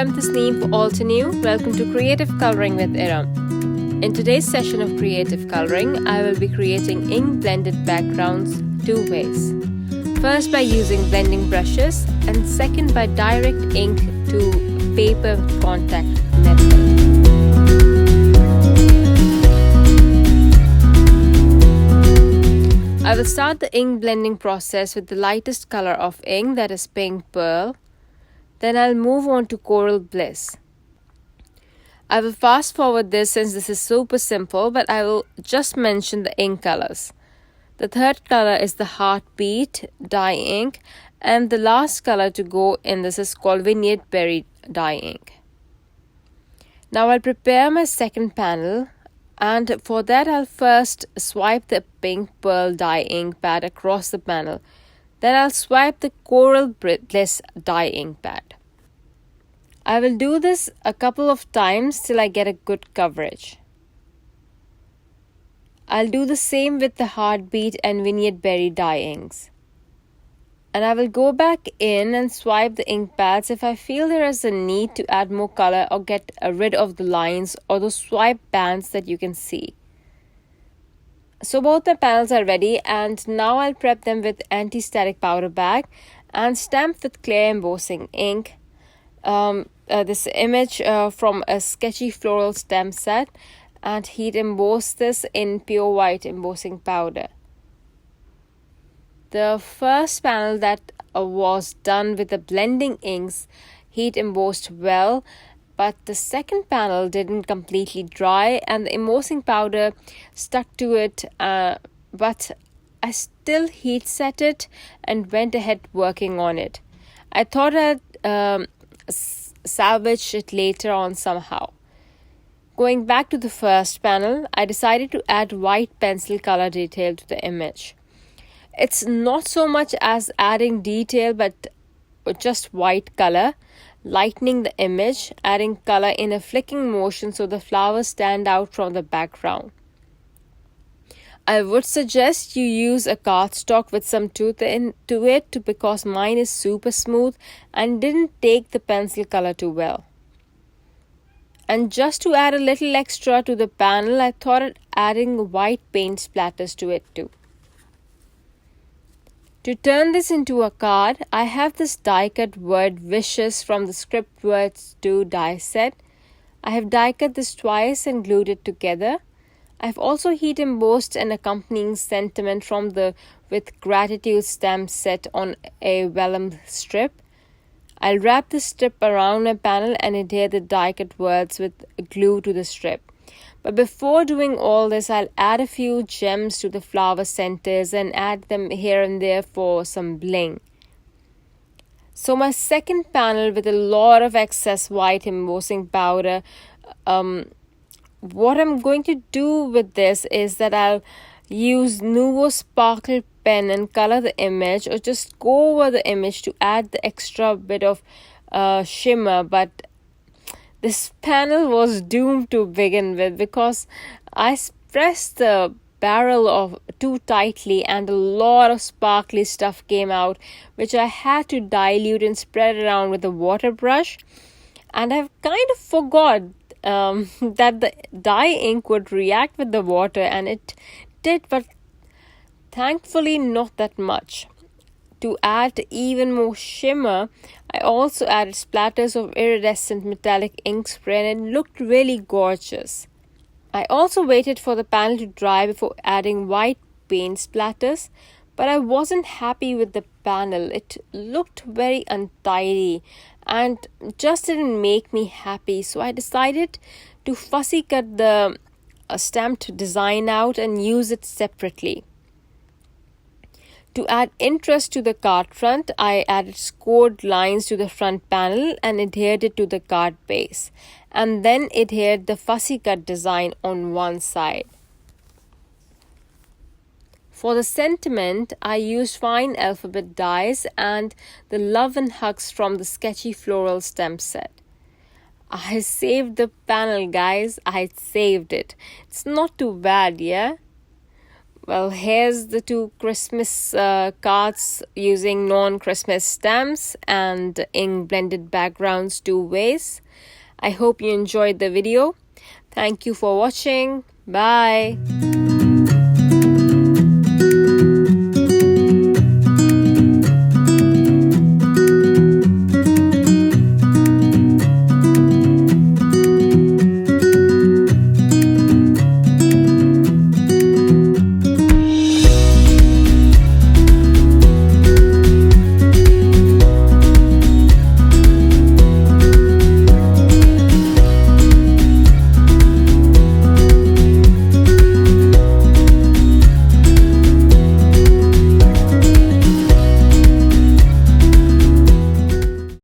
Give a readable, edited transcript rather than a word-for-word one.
Erum Tasneem for Altenew. Welcome to Creative Coloring with Erum. In today's session of creative coloring, I will be creating ink blended backgrounds two ways. First by using blending brushes and second by direct ink to paper contact method. I will start the ink blending process with the lightest color of ink, that is pink pearl. Then I'll move on to Coral Bliss. I will fast forward this since this is super simple, but I will just mention the ink colors. The third color is the Heartbeat dye ink, and the last color to go in this is called Vignette Berry dye ink. Now I'll prepare my second panel, and for that I'll first swipe the pink pearl dye ink pad across the panel. Then I'll swipe the Coral Bliss dye ink pad. I will do this a couple of times till I get a good coverage. I'll do the same with the Heartbeat and Vignette Berry dye inks. And I will go back in and swipe the ink pads if I feel there is a need to add more color or get rid of the lines or those swipe bands that you can see. So both my panels are ready, and now I'll prep them with anti-static powder bag and stamp with clear embossing ink. This image from a sketchy floral stamp set, and heat emboss this in pure white embossing powder. The first panel that was done with the blending inks heat embossed well, but the second panel didn't completely dry and the embossing powder stuck to it, but I still heat set it and went ahead working on it. I thought I'd salvage it later on somehow. Going back to the first panel, I decided to add white pencil color detail to the image. It's not so much as adding detail, but just white color, lightening the image, adding color in a flicking motion so the flowers stand out from the background. I would suggest you use a cardstock with some tooth into it because mine is super smooth and didn't take the pencil color too well. And just to add a little extra to the panel, I thought of adding white paint splatters to it too. To turn this into a card, I have this die cut word wishes from the Script Words 2 die set. I have die cut this twice and glued it together. I have also heat embossed an accompanying sentiment from the With Gratitude stamp set on a vellum strip. I'll wrap the strip around my panel and adhere the die cut words with glue to the strip. But before doing all this, I'll add a few gems to the flower centers and add them here and there for some bling. So my second panel with a lot of excess white embossing powder, what I'm going to do with this is that I'll use Nuvo Sparkle pen and color the image, or just go over the image to add the extra bit of shimmer. But this panel was doomed to begin with because I pressed the barrel too tightly and a lot of sparkly stuff came out, which I had to dilute and spread around with a water brush. And I've kind of forgot that the dye ink would react with the water, and it did, but thankfully not that much. To add even more shimmer, I also added splatters of iridescent metallic ink spray, and it looked really gorgeous. I also waited for the panel to dry before adding white paint splatters, but I wasn't happy with the panel. It looked very untidy and just didn't make me happy, so I decided to fussy cut the stamped design out and use it separately. To add interest to the card front, I added scored lines to the front panel and adhered it to the card base, and then adhered the fussy cut design on one side. For the sentiment, I used fine alphabet dies and the love and hugs from the sketchy floral stamp set. I saved the panel, guys. I saved it. It's not too bad, yeah? Well, here's the two Christmas cards using non-Christmas stamps and ink blended backgrounds 2 ways. I hope you enjoyed the video. Thank you for watching. Bye.